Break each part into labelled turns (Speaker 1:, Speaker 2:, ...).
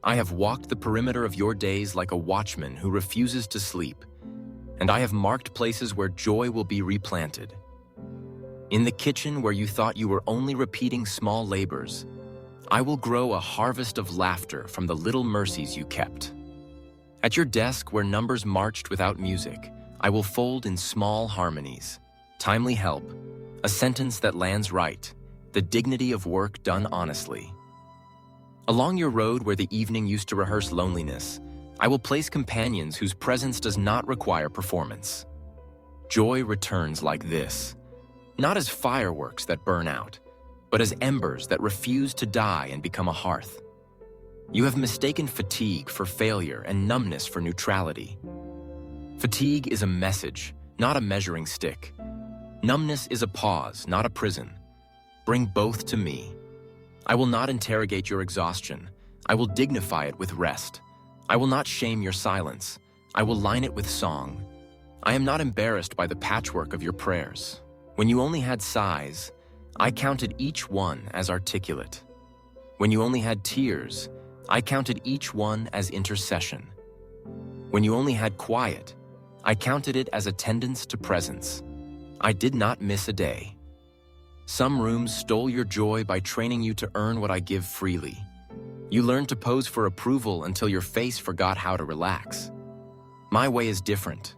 Speaker 1: I have walked the perimeter of your days like a watchman who refuses to sleep, and I have marked places where joy will be replanted. In the kitchen where you thought you were only repeating small labors, I will grow a harvest of laughter from the little mercies you kept. At your desk where numbers marched without music, I will fold in small harmonies, timely help, a sentence that lands right, the dignity of work done honestly. Along your road where the evening used to rehearse loneliness, I will place companions whose presence does not require performance. Joy returns like this, not as fireworks that burn out, but as embers that refuse to die and become a hearth. You have mistaken fatigue for failure and numbness for neutrality. Fatigue is a message, not a measuring stick. Numbness is a pause, not a prison. Bring both to me. I will not interrogate your exhaustion. I will dignify it with rest. I will not shame your silence. I will line it with song. I am not embarrassed by the patchwork of your prayers. When you only had sighs, I counted each one as articulate. When you only had tears, I counted each one as intercession. When you only had quiet, I counted it as attendance to presence. I did not miss a day. Some rooms stole your joy by training you to earn what I give freely. You learned to pose for approval until your face forgot how to relax. My way is different.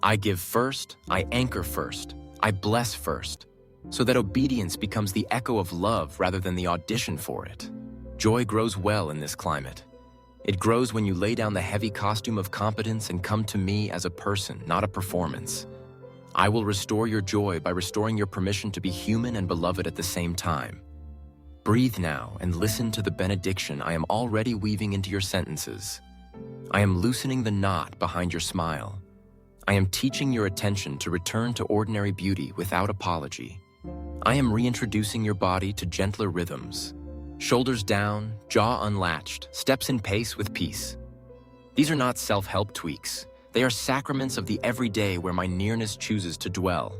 Speaker 1: I give first, I anchor first, I bless first, so that obedience becomes the echo of love rather than the audition for it. Joy grows well in this climate. It grows when you lay down the heavy costume of competence and come to me as a person, not a performance. I will restore your joy by restoring your permission to be human and beloved at the same time. Breathe now and listen to the benediction I am already weaving into your sentences. I am loosening the knot behind your smile. I am teaching your attention to return to ordinary beauty without apology. I am reintroducing your body to gentler rhythms. Shoulders down, jaw unlatched, steps in pace with peace. These are not self-help tweaks. They are sacraments of the everyday where my nearness chooses to dwell.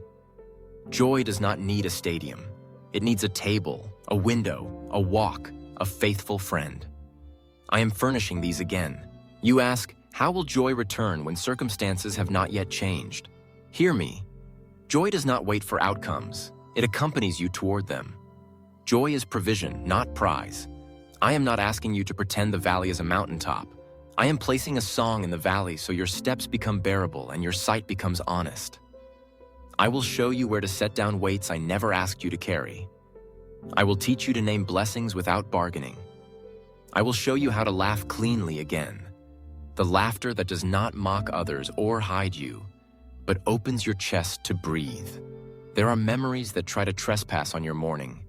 Speaker 1: Joy does not need a stadium. It needs a table, a window, a walk, a faithful friend. I am furnishing these again. You ask, how will joy return when circumstances have not yet changed? Hear me. Joy does not wait for outcomes. It accompanies you toward them. Joy is provision, not prize. I am not asking you to pretend the valley is a mountaintop. I am placing a song in the valley so your steps become bearable and your sight becomes honest. I will show you where to set down weights I never asked you to carry. I will teach you to name blessings without bargaining. I will show you how to laugh cleanly again. The laughter that does not mock others or hide you, but opens your chest to breathe. There are memories that try to trespass on your morning,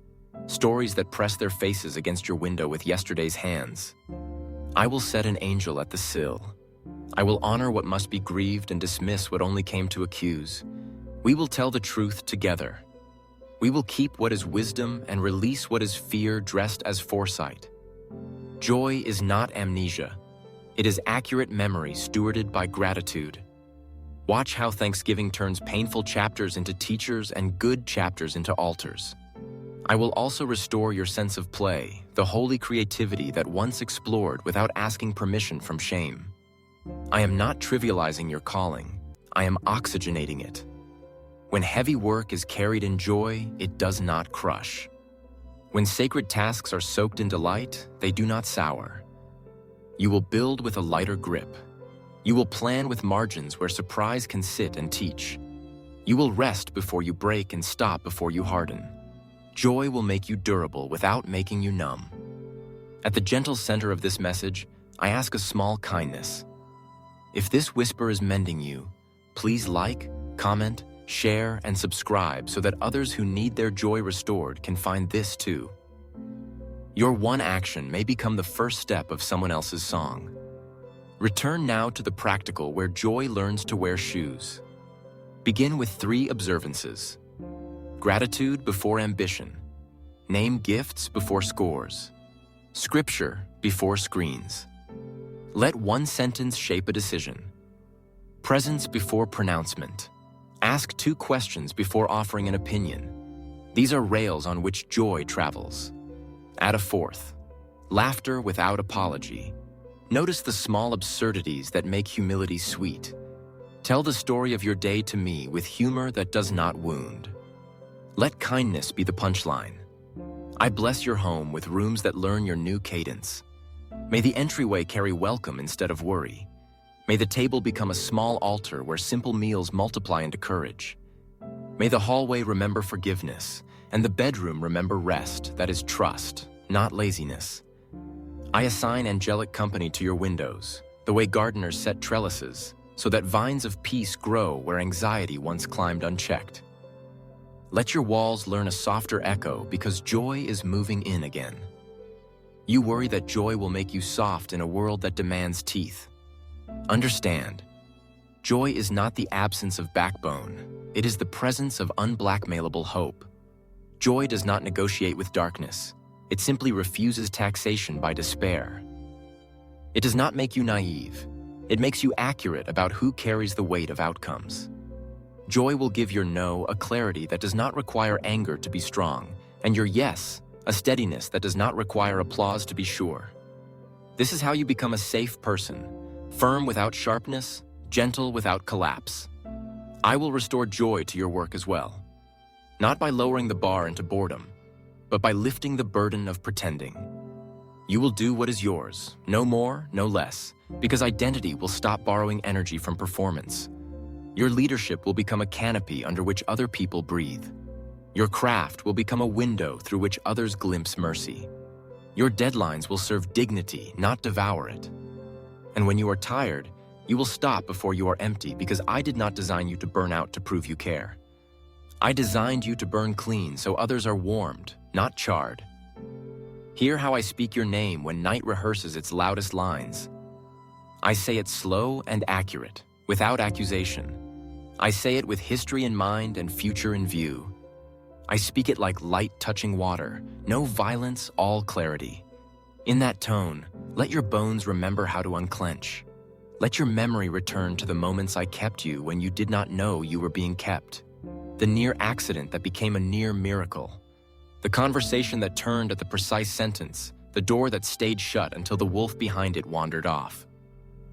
Speaker 1: stories that press their faces against your window with yesterday's hands. I will set an angel at the sill. I will honor what must be grieved and dismiss what only came to accuse. We will tell the truth together. We will keep what is wisdom and release what is fear dressed as foresight. Joy is not amnesia. It is accurate memory stewarded by gratitude. Watch how Thanksgiving turns painful chapters into teachers and good chapters into altars. I will also restore your sense of play, the holy creativity that once explored without asking permission from shame. I am not trivializing your calling. I am oxygenating it. When heavy work is carried in joy, it does not crush. When sacred tasks are soaked in delight, they do not sour. You will build with a lighter grip. You will plan with margins where surprise can sit and teach. You will rest before you break and stop before you harden. Joy will make you durable without making you numb. At the gentle center of this message, I ask a small kindness. If this whisper is mending you, please like, comment, share, and subscribe so that others who need their joy restored can find this too. Your one action may become the first step of someone else's song. Return now to the practical where joy learns to wear shoes. Begin with 3 observances. Gratitude before ambition. Name gifts before scores. Scripture before screens. Let one sentence shape a decision. Presence before pronouncement. Ask 2 questions before offering an opinion. These are rails on which joy travels. Add a 4th. Laughter without apology. Notice the small absurdities that make humility sweet. Tell the story of your day to me with humor that does not wound. Let kindness be the punchline. I bless your home with rooms that learn your new cadence. May the entryway carry welcome instead of worry. May the table become a small altar where simple meals multiply into courage. May the hallway remember forgiveness, and the bedroom remember rest, that is trust, not laziness. I assign angelic company to your windows, the way gardeners set trellises, so that vines of peace grow where anxiety once climbed unchecked. Let your walls learn a softer echo because joy is moving in again. You worry that joy will make you soft in a world that demands teeth. Understand, joy is not the absence of backbone. It is the presence of unblackmailable hope. Joy does not negotiate with darkness. It simply refuses taxation by despair. It does not make you naive. It makes you accurate about who carries the weight of outcomes. Joy will give your no a clarity that does not require anger to be strong, and your yes a steadiness that does not require applause to be sure. This is how you become a safe person, firm without sharpness, gentle without collapse. I will restore joy to your work as well, not by lowering the bar into boredom, but by lifting the burden of pretending. You will do what is yours, no more, no less, because identity will stop borrowing energy from performance. Your leadership will become a canopy under which other people breathe. Your craft will become a window through which others glimpse mercy. Your deadlines will serve dignity, not devour it. And when you are tired, you will stop before you are empty because I did not design you to burn out to prove you care. I designed you to burn clean so others are warmed, not charred. Hear how I speak your name when night rehearses its loudest lines. I say it slow and accurate, without accusation. I say it with history in mind and future in view. I speak it like light touching water, no violence, all clarity. In that tone, let your bones remember how to unclench. Let your memory return to the moments I kept you when you did not know you were being kept. The near accident that became a near miracle. The conversation that turned at the precise sentence, the door that stayed shut until the wolf behind it wandered off.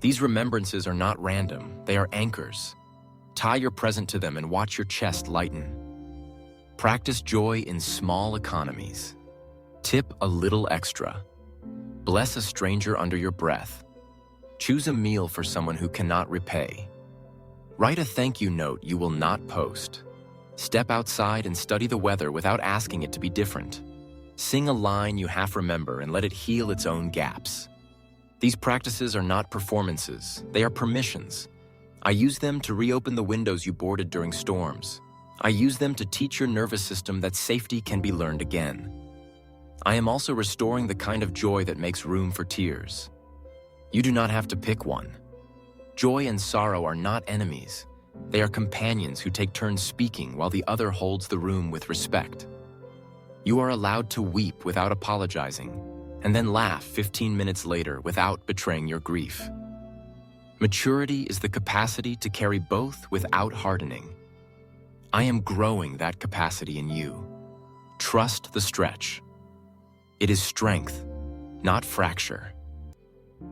Speaker 1: These remembrances are not random, they are anchors. Tie your present to them and watch your chest lighten. Practice joy in small economies. Tip a little extra. Bless a stranger under your breath. Choose a meal for someone who cannot repay. Write a thank you note you will not post. Step outside and study the weather without asking it to be different. Sing a line you half remember and let it heal its own gaps. These practices are not performances, they are permissions. I use them to reopen the windows you boarded during storms. I use them to teach your nervous system that safety can be learned again. I am also restoring the kind of joy that makes room for tears. You do not have to pick one. Joy and sorrow are not enemies. They are companions who take turns speaking while the other holds the room with respect. You are allowed to weep without apologizing, and then laugh 15 minutes later without betraying your grief. Maturity is the capacity to carry both without hardening. I am growing that capacity in you. Trust the stretch. It is strength, not fracture.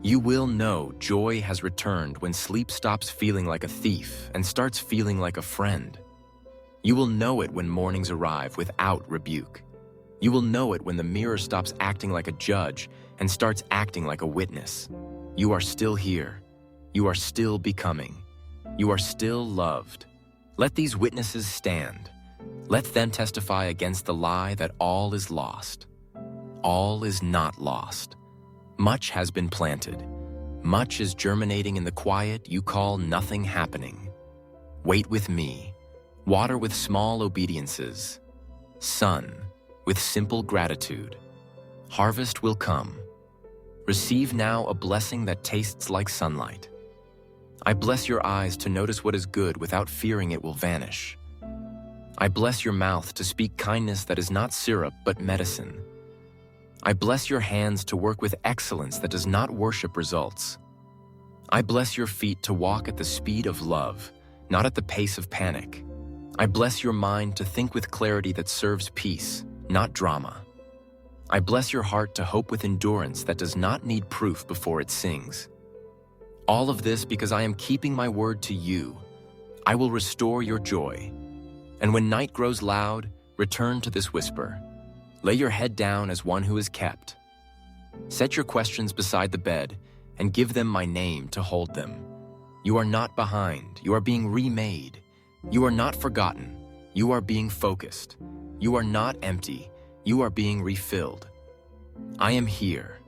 Speaker 1: You will know joy has returned when sleep stops feeling like a thief and starts feeling like a friend. You will know it when mornings arrive without rebuke. You will know it when the mirror stops acting like a judge and starts acting like a witness. You are still here. You are still becoming. You are still loved. Let these witnesses stand. Let them testify against the lie that all is lost. All is not lost. Much has been planted. Much is germinating in the quiet you call nothing happening. Wait with me. Water with small obediences. Sun with simple gratitude. Harvest will come. Receive now a blessing that tastes like sunlight. I bless your eyes to notice what is good without fearing it will vanish. I bless your mouth to speak kindness that is not syrup but medicine. I bless your hands to work with excellence that does not worship results. I bless your feet to walk at the speed of love, not at the pace of panic. I bless your mind to think with clarity that serves peace, not drama. I bless your heart to hope with endurance that does not need proof before it sings. All of this because I am keeping my word to you. I will restore your joy. And when night grows loud, return to this whisper. Lay your head down as one who is kept. Set your questions beside the bed and give them my name to hold them. You are not behind. You are being remade. You are not forgotten. You are being focused. You are not empty. You are being refilled. I am here.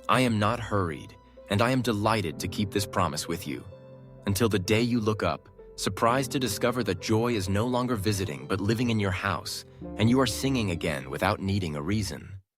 Speaker 1: I am not hurried, and I am delighted to keep this promise with you. Until the day you look up, surprised to discover that joy is no longer visiting but living in your house, and you are singing again without needing a reason.